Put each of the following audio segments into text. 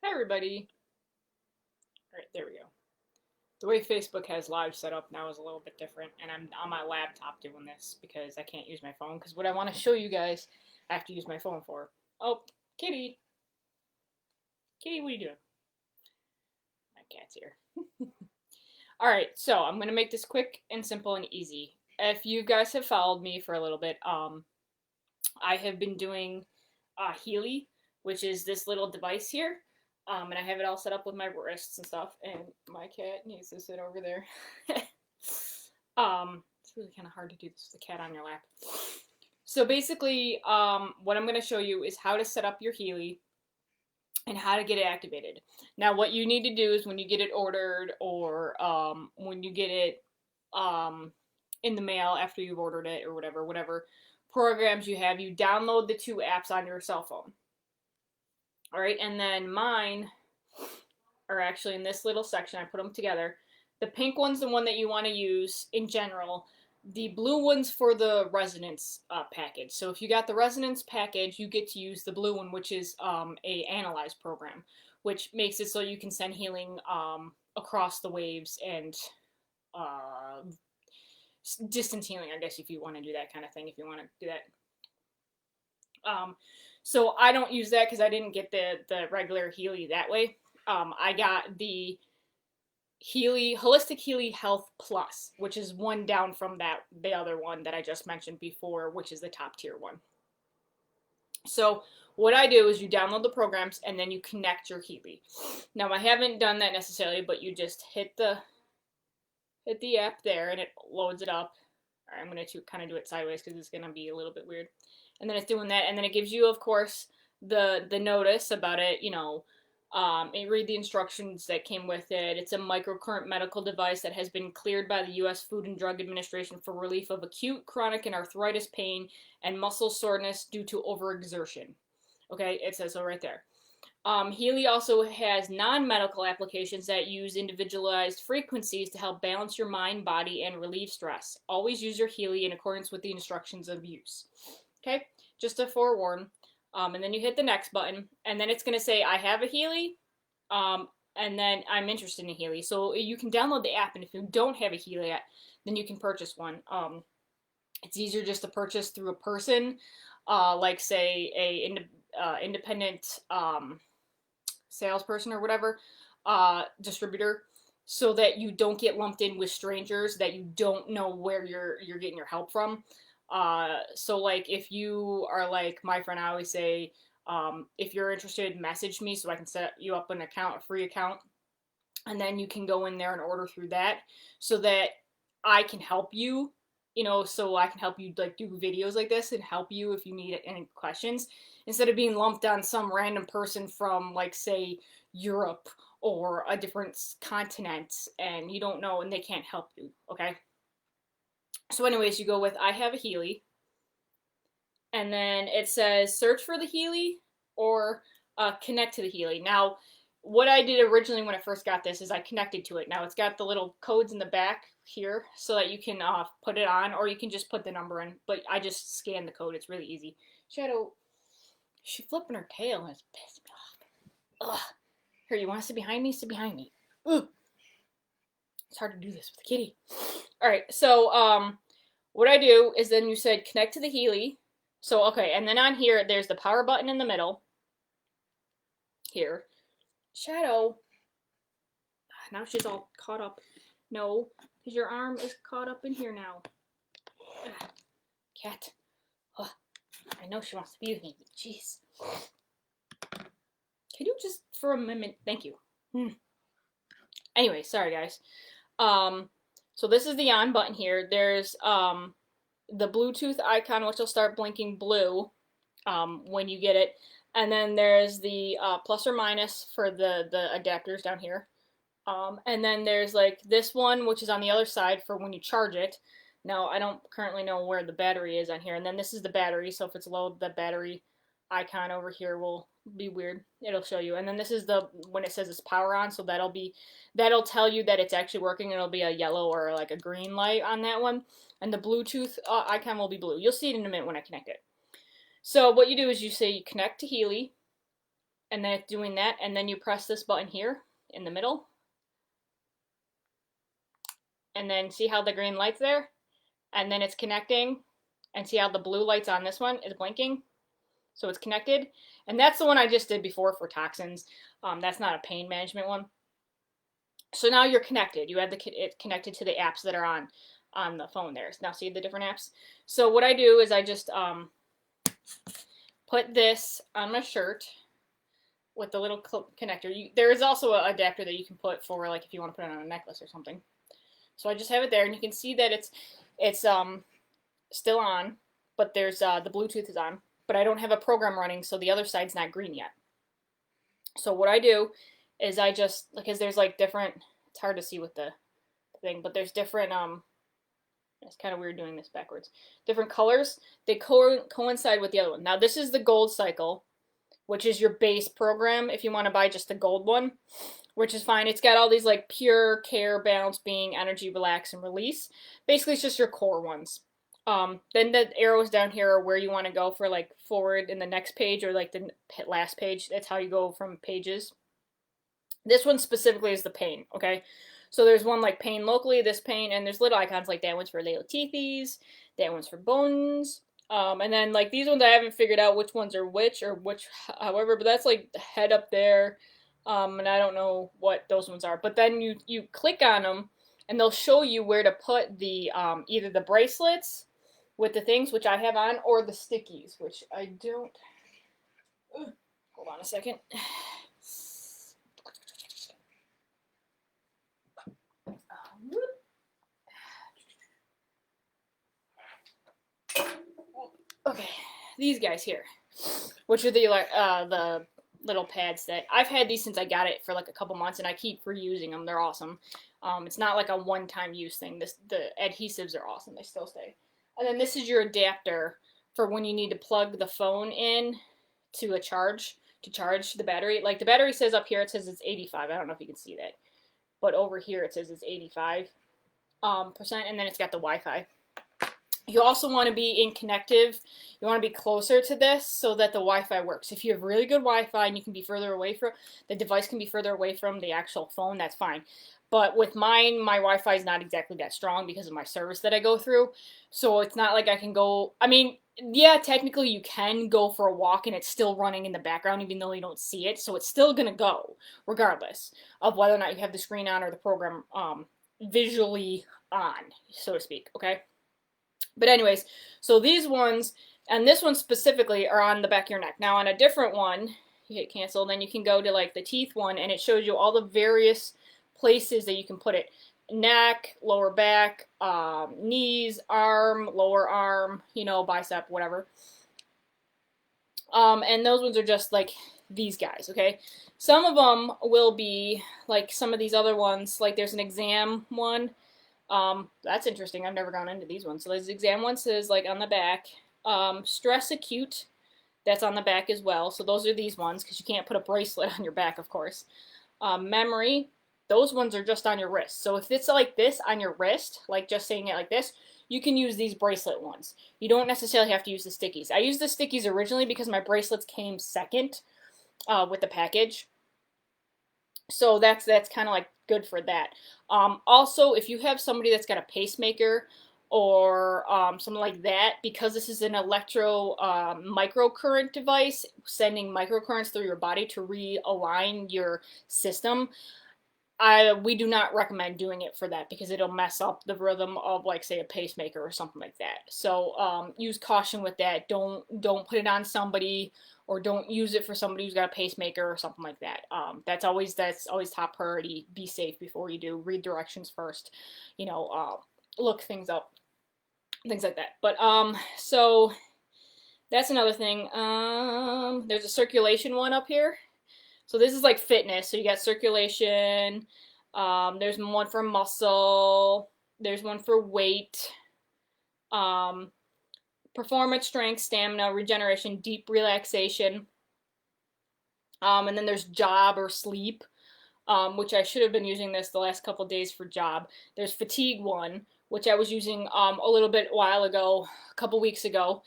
Hi everybody. Alright, there we go. The way Facebook has live set up now is a little bit different, and I'm on my laptop doing this because I can't use my phone, because what I want to show you guys, I have to use my phone for. Oh, Kitty. Kitty, what are you doing? My cat's here. Alright, so I'm going to make this quick and simple and easy. If you guys have followed me for a little bit, I have been doing Healy, which is this little device here. And I have it all set up with my wrists and stuff. And my cat needs to sit over there. It's really kind of hard to do this with the cat on your lap. So basically, what I'm going to show you is how to set up your Healy and how to get it activated. Now, what you need to do is when you get it ordered or when you get it in the mail after you've ordered it or whatever programs you have, you download the two apps on your cell phone. All right, and then mine are actually in this little section. I put them together. The pink one's the one that you want to use in general. The blue one's for the Resonance package. So if you got the Resonance package, you get to use the blue one, which is a Analyze program, which makes it so you can send healing across the waves and distance healing, I guess, if you want to do that kind of thing, if you want to do that. So I don't use that because I didn't get the regular Healy that way. I got the Healy Holistic Healy Health Plus, which is one down from the other one that I just mentioned before, which is the top tier one. So what I do is you download the programs and then you connect your Healy. Now I haven't done that necessarily, but you just hit the app there and it loads it up. All right, I'm going to kind of do it sideways because it's going to be a little bit weird. And then it's doing that, and then it gives you, of course, the notice about it, and read the instructions that came with it. It's a microcurrent medical device that has been cleared by the U.S. Food and Drug Administration for relief of acute, chronic, and arthritis pain and muscle soreness due to overexertion. Okay, it says so right there. Healy also has non-medical applications that use individualized frequencies to help balance your mind, body, and relieve stress. Always use your Healy in accordance with the instructions of use. Okay, just to forewarn. And then you hit the next button, and then it's going to say, I have a Healy, and then I'm interested in a Healy. So you can download the app, and if you don't have a Healy yet, then you can purchase one. It's easier just to purchase through a person, like, say, a independent salesperson or whatever, distributor, so that you don't get lumped in with strangers that you don't know where you're getting your help from. So like if you are like my friend, I always say, if you're interested, message me so I can set you up an account, a free account, and then you can go in there and order through that so that I can help you, so I can help you like do videos like this and help you if you need any questions instead of being lumped on some random person from like say Europe or a different continent and you don't know and they can't help you, okay? So anyways, you go with I have a Healy, and then it says search for the Healy or connect to the Healy. Now, what I did originally when I first got this is I connected to it. Now it's got the little codes in the back here so that you can put it on, or you can just put the number in, but I just scan the code. It's really easy. Shadow, she's flipping her tail and it's pissing me off. Ugh. Here, you want to sit behind me? Sit behind me. Ugh. It's hard to do this with a kitty. Alright, so what I do is then you said connect to the Healy. So, okay, and then on here, there's the power button in the middle. Here. Shadow. Now she's all caught up. No, because your arm is caught up in here now. Cat. Oh, I know she wants to be with me, but jeez. Can you just, for a minute, thank you. Anyway, sorry guys. So this is the on button here. There's the Bluetooth icon, which will start blinking blue when you get it. And then there's the plus or minus for the adapters down here. And then there's like this one, which is on the other side for when you charge it. Now, I don't currently know where the battery is on here. And then this is the battery, so if it's low, the battery icon over here will be weird. It'll show you. And then this is when it says it's power on, so that'll tell you that it's actually working. It'll be a yellow or like a green light on that one. And the Bluetooth icon will be blue. You'll see it in a minute when I connect it. So what you do is you say you connect to Healy, and then it's doing that, and then you press this button here in the middle, and then see how the green light's there, and then it's connecting, and see how the blue light's on this one is blinking, so it's connected, and that's the one I just did before for toxins. That's not a pain management one. So now you're connected. You have it connected to the apps that are on the phone there. Now see the different apps? So what I do is I just put this on my shirt with the little connector. There is also an adapter that you can put for, like, if you want to put it on a necklace or something. So I just have it there, and you can see that it's still on, but there's the Bluetooth is on, but I don't have a program running, so the other side's not green yet. So what I do is I just, because there's like different, it's hard to see with the thing, but there's different, it's kind of weird doing this backwards, different colors, they coincide with the other one. Now this is the gold cycle, which is your base program if you want to buy just the gold one, which is fine. It's got all these like pure, care, balance, being, energy, relax, and release. Basically it's just your core ones. Then the arrows down here are where you want to go for like forward in the next page or like the last page. That's how you go from pages. This one specifically is the pain, okay? So there's one like pain locally, this pain, and there's little icons like that one's for lacteithes, that one's for bones, and then like these ones I haven't figured out which ones are which or which, however, but that's like the head up there, and I don't know what those ones are. But then you click on them, and they'll show you where to put the either the bracelets with the things which I have on, or the stickies, which I don't. Hold on a second. Okay, these guys here, which are the little pads that I've had these since I got it for like a couple months, and I keep reusing them. They're awesome. It's not like a one-time use thing. The adhesives are awesome. They still stay. And then this is your adapter for when you need to plug the phone in to charge the battery. Like the battery says up here, it says it's 85. I don't know if you can see that, but over here it says it's 85%, and then it's got the Wi-Fi. You also want to be in connective. You want to be closer to this so that the Wi-Fi works. If you have really good Wi-Fi and you can be further away from, the device can be further away from the actual phone, that's fine. But with mine, my Wi-Fi is not exactly that strong because of my service that I go through. So it's not like I can go, I mean, yeah, technically you can go for a walk and it's still running in the background even though you don't see it. So it's still going to go regardless of whether or not you have the screen on or the program visually on, so to speak, okay? But anyways, so these ones, and this one specifically, are on the back of your neck. Now on a different one, you hit cancel, then you can go to like the teeth one, and it shows you all the various places that you can put it. Neck, lower back, knees, arm, lower arm, you know, bicep, whatever. And those ones are just like these guys, okay? Some of them will be like some of these other ones, like there's an exam one. That's interesting. I've never gone into these ones. So this exam one says like on the back, stress acute, that's on the back as well. So those are these ones because you can't put a bracelet on your back, of course. Memory, those ones are just on your wrist. So if it's like this on your wrist, like just saying it like this, you can use these bracelet ones. You don't necessarily have to use the stickies. I used the stickies originally because my bracelets came second with the package. So that's kind of like good for that. Also, if you have somebody that's got a pacemaker or something like that, because this is an electro microcurrent device, sending microcurrents through your body to realign your system, we do not recommend doing it for that because it'll mess up the rhythm of, like, say, a pacemaker or something like that. So use caution with that. Don't put it on somebody, or don't use it for somebody who's got a pacemaker or something like that. That's always top priority. Be safe before you do. Read directions first. You know, look things up, things like that. But so that's another thing. There's a circulation one up here. So this is like fitness. So you got circulation. There's one for muscle. There's one for weight. Performance, strength, stamina, regeneration, deep relaxation. And then there's job or sleep, which I should have been using this the last couple days for job. There's fatigue one, which I was using a little bit while ago, a couple weeks ago,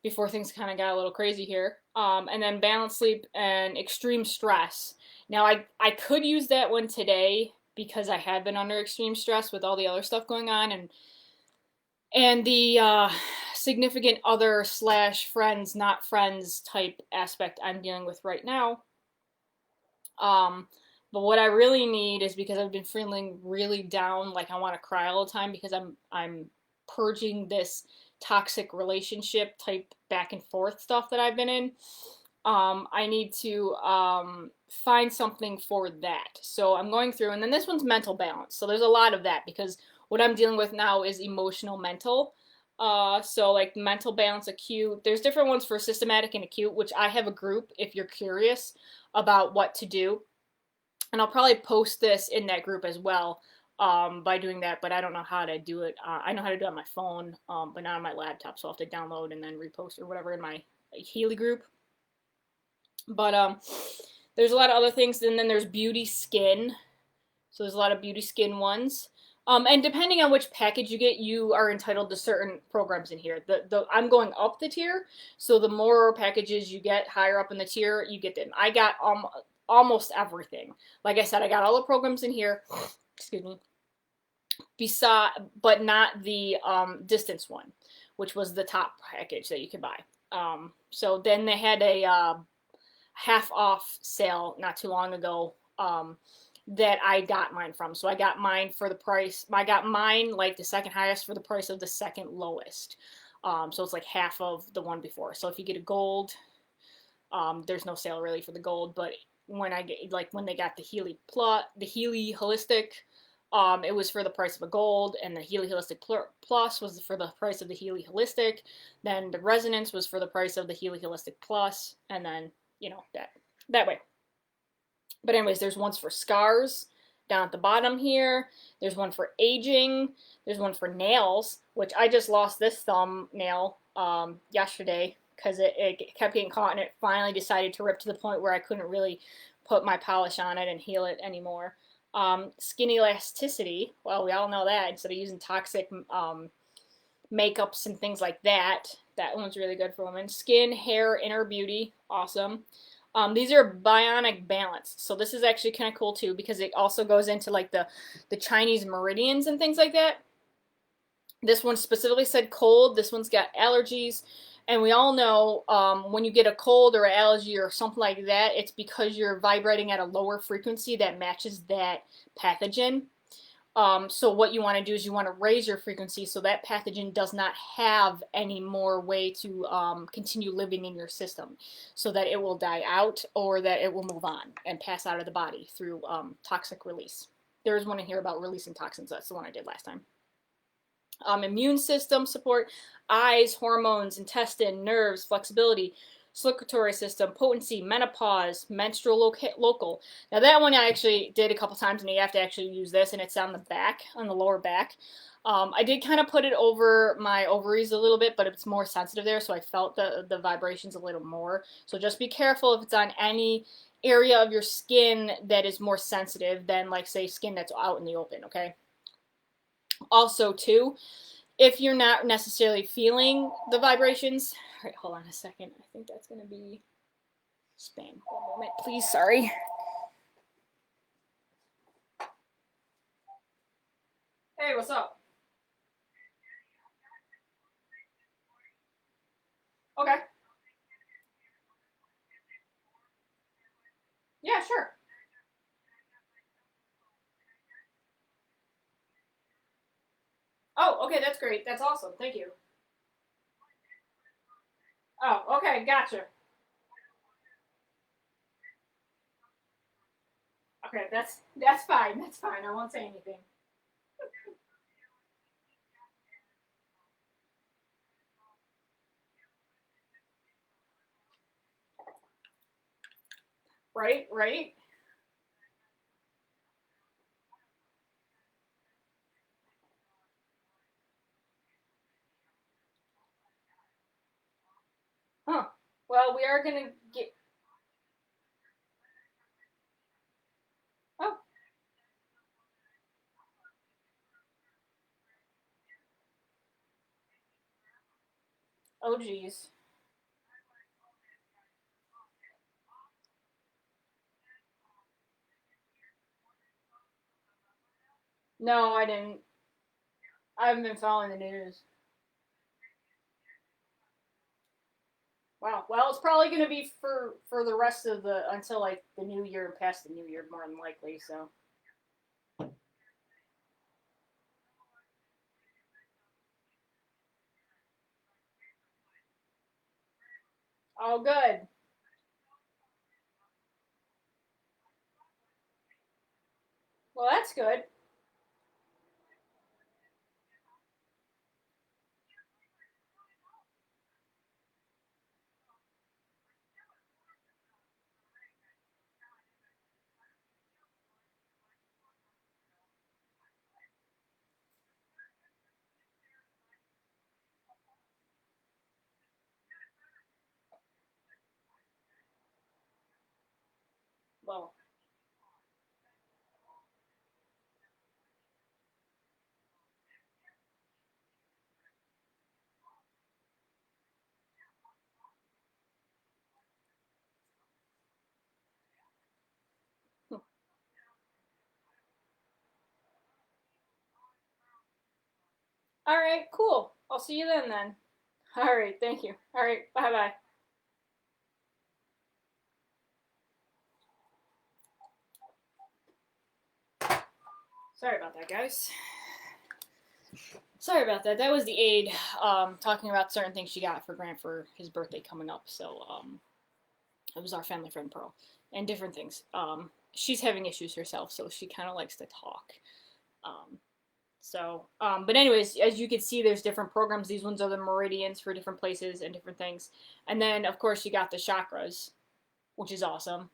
before things kind of got a little crazy here. And then Balance Sleep and Extreme Stress. Now, I could use that one today because I had been under extreme stress with all the other stuff going on, and the significant other slash friends, not friends type aspect I'm dealing with right now. But what I really need is, because I've been feeling really down, like I want to cry all the time because I'm purging this toxic relationship type back and forth stuff that I've been in. I need to find something for that. So I'm going through, and then this one's mental balance. So there's a lot of that because what I'm dealing with now is emotional mental. So like mental balance, acute. There's different ones for systematic and acute, which I have a group if you're curious about what to do. And I'll probably post this in that group as well by doing that, but I don't know how to do it. I know how to do it on my phone, but not on my laptop, so I'll have to download and then repost or whatever in my Healy group. But there's a lot of other things, and then there's beauty skin. So there's a lot of beauty skin ones. And depending on which package you get, you are entitled to certain programs in here. I'm going up the tier, so the more packages you get higher up in the tier, you get them. I got almost everything. Like I said, I got all the programs in here. Excuse me. But not the distance one, which was the top package that you could buy. So then they had a half off sale not too long ago. That I got mine from. So I got mine for the price. I got mine like the second highest for the price of the second lowest. So it's like half of the one before. So if you get a gold, there's no sale really for the gold. But when I get when they got the Healy Holistic, it was for the price of a gold, and the Healy Holistic Plus was for the price of the Healy Holistic. Then the Resonance was for the price of the Healy Holistic Plus, and then that way. But anyways, there's ones for scars down at the bottom here. There's one for aging. There's one for nails, which I just lost this thumbnail yesterday because it kept getting caught, and it finally decided to rip to the point where I couldn't really put my polish on it and heal it anymore. Skin elasticity. Well, we all know that. Instead of using toxic makeups and things like that, that one's really good for women. Skin, hair, inner beauty. Awesome. These are bionic balance. So this is actually kind of cool too because it also goes into like the Chinese meridians and things like that. This one specifically said cold. This one's got allergies. And we all know when you get a cold or an allergy or something like that, it's because you're vibrating at a lower frequency that matches that pathogen. So what you want to do is you want to raise your frequency so that pathogen does not have any more way to continue living in your system, so that it will die out or that it will move on and pass out of the body through toxic release. There is one in here about releasing toxins. That's the one I did last time. Immune system support, eyes, hormones, intestine, nerves, flexibility, circulatory system, potency, menopause, menstrual local. Now that one I actually did a couple times, and you have to actually use this, and it's on the back, on the lower back. I did kind of put it over my ovaries a little bit, but it's more sensitive there, so I felt the vibrations a little more. So just be careful if it's on any area of your skin that is more sensitive than, like, say, skin that's out in the open, okay? Also, too, if you're not necessarily feeling the vibrations, all right, hold on a second. I think that's going to be spam. One moment, please. Sorry. Hey, what's up? Okay. Yeah, sure. Oh, okay, that's great. That's awesome. Thank you. Oh, okay, gotcha. Okay, that's fine. That's fine. I won't say anything. Right, right. Huh. Well, we are gonna get. Oh, oh, geez. No, I didn't. I haven't been following the news. Wow. Well, it's probably going to be for the rest of the until like the new year, past the new year, more than likely. So. Oh, good. Well, that's good. Well, all right, cool. I'll see you then. All right, thank you. All right, bye bye. Sorry about that, guys. Sorry about that. That was the aide talking about certain things she got for Grant for his birthday coming up. So it was our family friend Pearl and different things. She's having issues herself, so she kind of likes to talk. Um, but anyways, as you can see, there's different programs. These ones are the meridians for different places and different things. And then, of course, you got the chakras, which is awesome.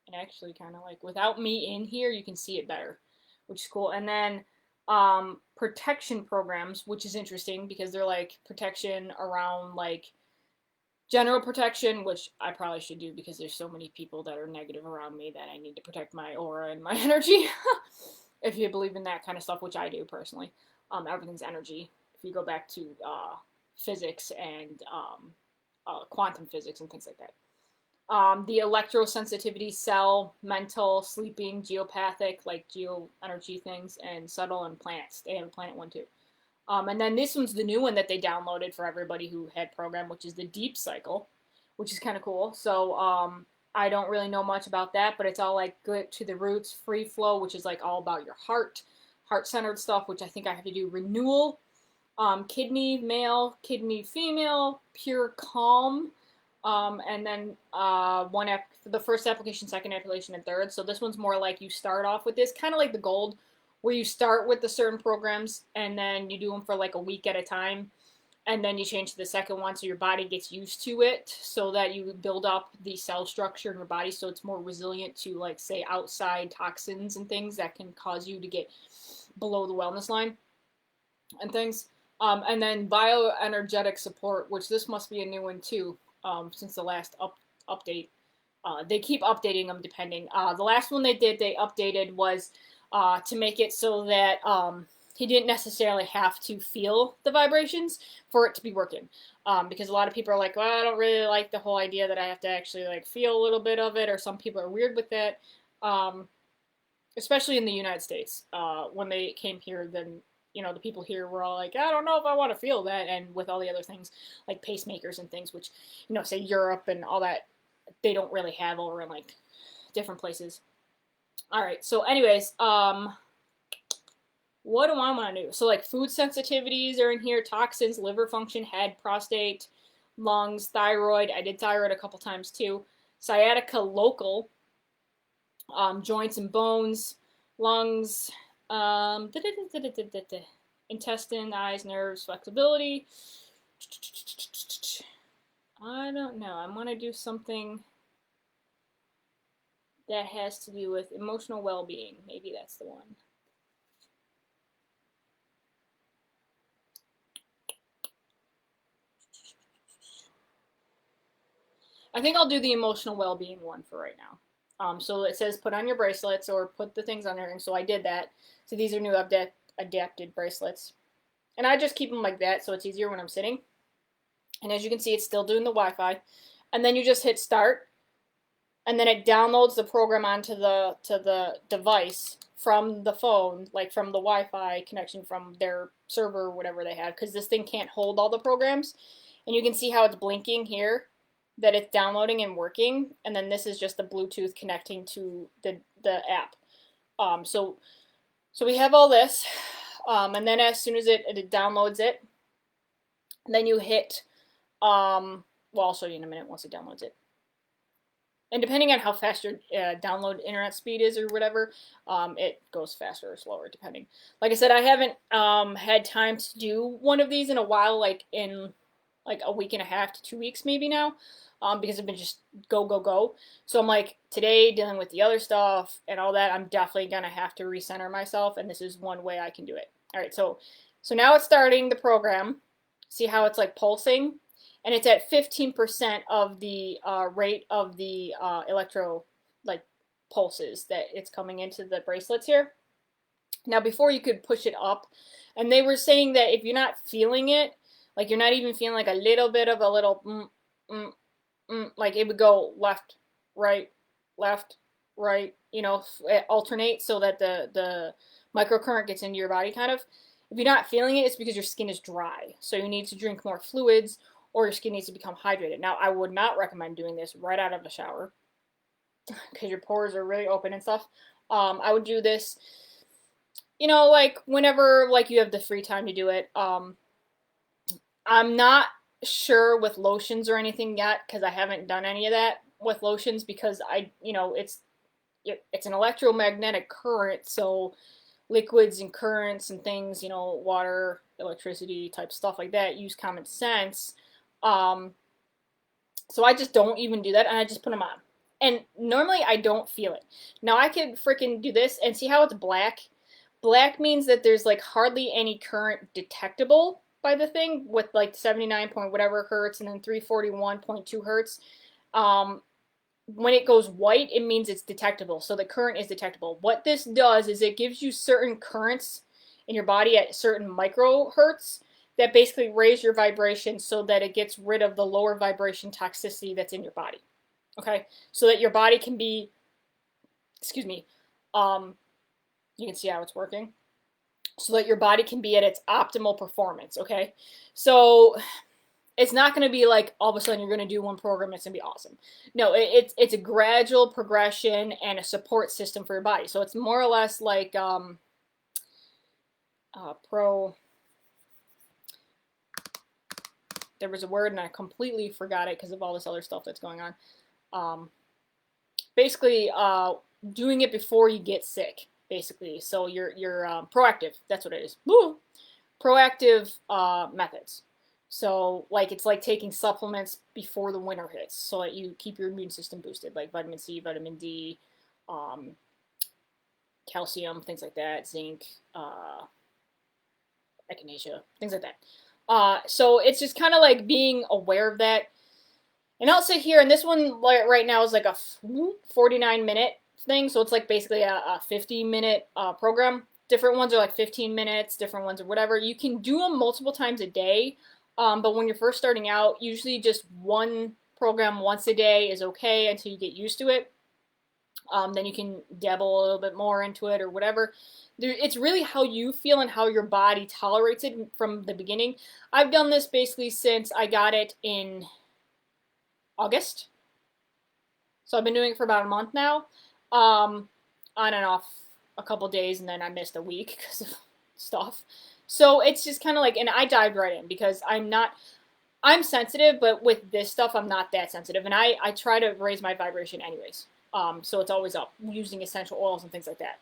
And actually, kind of like without me in here, you can see it better, which is cool. And then protection programs, which is interesting because they're like protection around like general protection, which I probably should do because there's so many people that are negative around me that I need to protect my aura and my energy. If you believe in that kind of stuff, which I do personally, everything's energy. If you go back to physics and quantum physics and things like that. The electrosensitivity, cell, mental, sleeping, geopathic, like geo energy things, and subtle and planets. They have a planet one too. And then this one's the new one that they downloaded for everybody who had program, which is the deep cycle, which is kind of cool. So I don't really know much about that, but it's all like good to the roots, free flow, which is like all about your heart centered stuff, which I think I have to do renewal, kidney male, kidney female, pure calm, and then the first application, second application, and third. So this one's more like you start off with this, kind of like the gold, where you start with the certain programs and then you do them for like a week at a time, and then you change to the second one so your body gets used to it, so that you build up the cell structure in your body so it's more resilient to like say outside toxins and things that can cause you to get below the wellness line and things. And then bioenergetic support, which this must be a new one too, since the last update. They keep updating them depending. The last one they did, they updated was to make it so that he didn't necessarily have to feel the vibrations for it to be working. Because a lot of people are like, well, I don't really like the whole idea that I have to actually like feel a little bit of it, or some people are weird with that. Especially in the United States. When they came here, then the people here were all like, I don't know if I want to feel that, and with all the other things like pacemakers and things, which say Europe and all that, they don't really have over in like different places. All right. So, anyways, what do I want to do? So, like food sensitivities are in here, toxins, liver function, head, prostate, lungs, thyroid. I did thyroid a couple times too. Sciatica local, joints and bones, lungs, um, intestine, eyes, nerves, flexibility. I don't know. I want to do something that has to do with emotional well-being. Maybe that's the one. I think I'll do the emotional well-being one for right now. So it says put on your bracelets or put the things on there, and so I did that. So these are new adapted bracelets, and I just keep them like that so it's easier when I'm sitting. And as you can see, it's still doing the Wi-Fi, and then you just hit start, and then it downloads the program onto the device from the phone, like from the Wi-Fi connection from their server or whatever they have, because this thing can't hold all the programs. And you can see how it's blinking here, that it's downloading and working, and then this is just the Bluetooth connecting to the app. So we have all this, and then as soon as it downloads it, then you hit, well, I'll show you in a minute once it downloads it. And depending on how fast your download internet speed is or whatever, it goes faster or slower depending. Like I said, I haven't had time to do one of these in a while, like in like a week and a half to 2 weeks maybe now, because I've been just go, go, go. So I'm like, today, dealing with the other stuff and all that, I'm definitely going to have to recenter myself, and this is one way I can do it. All right, so now it's starting the program. See how it's like pulsing? And it's at 15% of the rate of the electro like pulses that it's coming into the bracelets here. Now before you could push it up, and they were saying that if you're not feeling it, like you're not even feeling like a little bit of a little like it would go left, right, you know, alternate so that the microcurrent gets into your body kind of. If you're not feeling it, it's because your skin is dry. So you need to drink more fluids, or your skin needs to become hydrated. Now, I would not recommend doing this right out of the shower because your pores are really open and stuff. I would do this, you know, like whenever like you have the free time to do it. I'm not sure with lotions or anything yet because I haven't done any of that with lotions because you know, it's an electromagnetic current, so liquids and currents and things, you know, water, electricity type stuff like that, use common sense. So I just don't even do that, and I just put them on. And normally I don't feel it. Now I could freaking do this and see how it's black. Black means that there's like hardly any current detectable by the thing with like 79 point whatever hertz and then 341.2 hertz. When it goes white, it means it's detectable. So the current is detectable. What this does is it gives you certain currents in your body at certain microhertz that basically raise your vibration so that it gets rid of the lower vibration toxicity that's in your body. Okay? So that your body can be, excuse me, you can see how it's working. So that your body can be at its optimal performance. Okay? So it's not going to be like all of a sudden you're going to do one program, it's going to be awesome. No, it's a gradual progression and a support system for your body. So it's more or less like there was a word and I completely forgot it because of all this other stuff that's going on. Basically, doing it before you get sick, basically. So you're proactive. That's what it is. Woo! Proactive methods. So, like, it's like taking supplements before the winter hits so that you keep your immune system boosted, like vitamin C, vitamin D, calcium, things like that, zinc, echinacea, things like that. So it's just kind of like being aware of that. And I'll sit here, and this one right now is like a 49-minute thing, so it's like basically a 50-minute program. Different ones are like 15 minutes, different ones are whatever. You can do them multiple times a day. But when you're first starting out, usually just one program once a day is okay until you get used to it. Then you can dabble a little bit more into it or whatever. It's really how you feel and how your body tolerates it from the beginning. I've done this basically since I got it in August. So I've been doing it for about a month now. On and off a couple days, and then I missed a week because of stuff. So it's just kind of like, and I dived right in because I'm sensitive, but with this stuff, I'm not that sensitive. And I try to raise my vibration anyways. So it's always up using essential oils and things like that.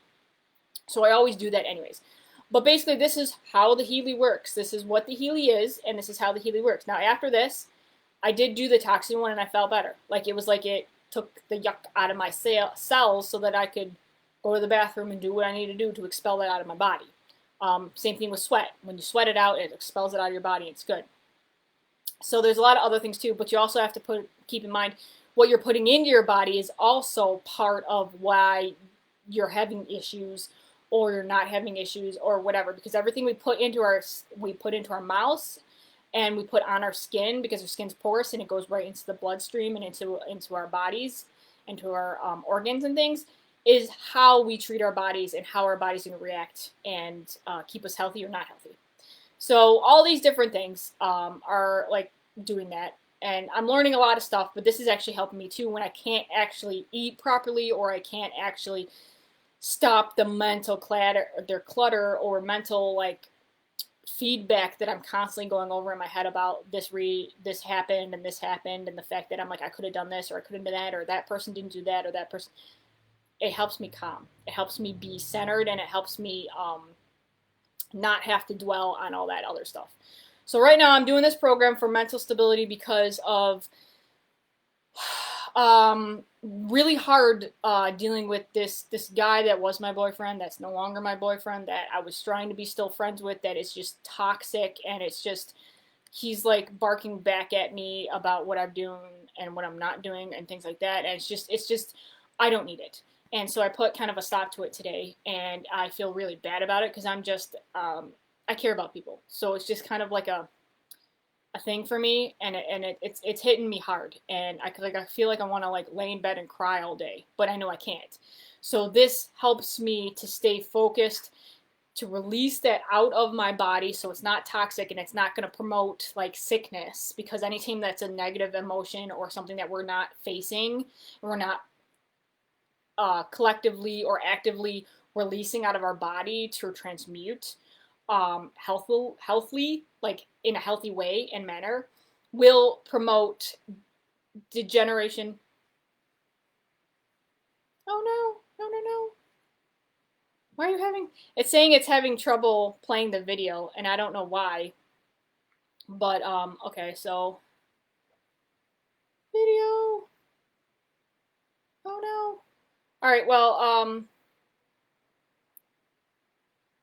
So I always do that anyways. But basically, this is how the Healy works. This is what the Healy is, and this is how the Healy works. Now, after this, I did do the toxin one, and I felt better. Like, it was like it took the yuck out of my cells so that I could go to the bathroom and do what I need to do to expel that out of my body. Same thing with sweat. When you sweat it out, it expels it out of your body. It's good. So there's a lot of other things too, but you also have to keep in mind what you're putting into your body is also part of why you're having issues or you're not having issues or whatever. Because everything we put into our mouths and we put on our skin, because our skin's porous and it goes right into the bloodstream and into our bodies into our organs and things, is how we treat our bodies and how our body's going to react and keep us healthy or not healthy. So all these different things are like doing that. And I'm learning a lot of stuff, but this is actually helping me too when I can't actually eat properly or I can't actually stop the mental clutter or mental like feedback that I'm constantly going over in my head about this happened and the fact that I'm like I could have done this or I could have done that or that person didn't do that or that person. It helps me calm. It helps me be centered and it helps me not have to dwell on all that other stuff. So right now I'm doing this program for mental stability because of really hard dealing with this guy that was my boyfriend, that's no longer my boyfriend, that I was trying to be still friends with, that is just toxic, and it's just, he's like barking back at me about what I'm doing and what I'm not doing and things like that, and it's just, I don't need it. And so I put kind of a stop to it today, and I feel really bad about it because I'm just, I care about people. So it's just kind of like a thing for me, and it's hitting me hard, and I feel like I want to like lay in bed and cry all day, but I know I can't. So this helps me to stay focused, to release that out of my body, so it's not toxic and it's not going to promote like sickness, because anytime that's a negative emotion or something that we're not facing, we're not collectively or actively releasing out of our body to transmute healthily, like in a healthy way and manner, will promote degeneration. Oh no, no, no, no. Why are you having, it's saying it's having trouble playing the video, and I don't know why. But, okay, so, video. Oh no. Alright, well,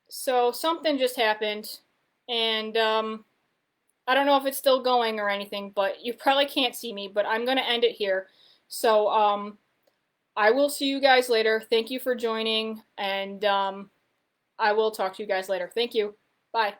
so something just happened, and, I don't know if it's still going or anything, but you probably can't see me, but I'm going to end it here. So, I will see you guys later. Thank you for joining, and I will talk to you guys later. Thank you. Bye.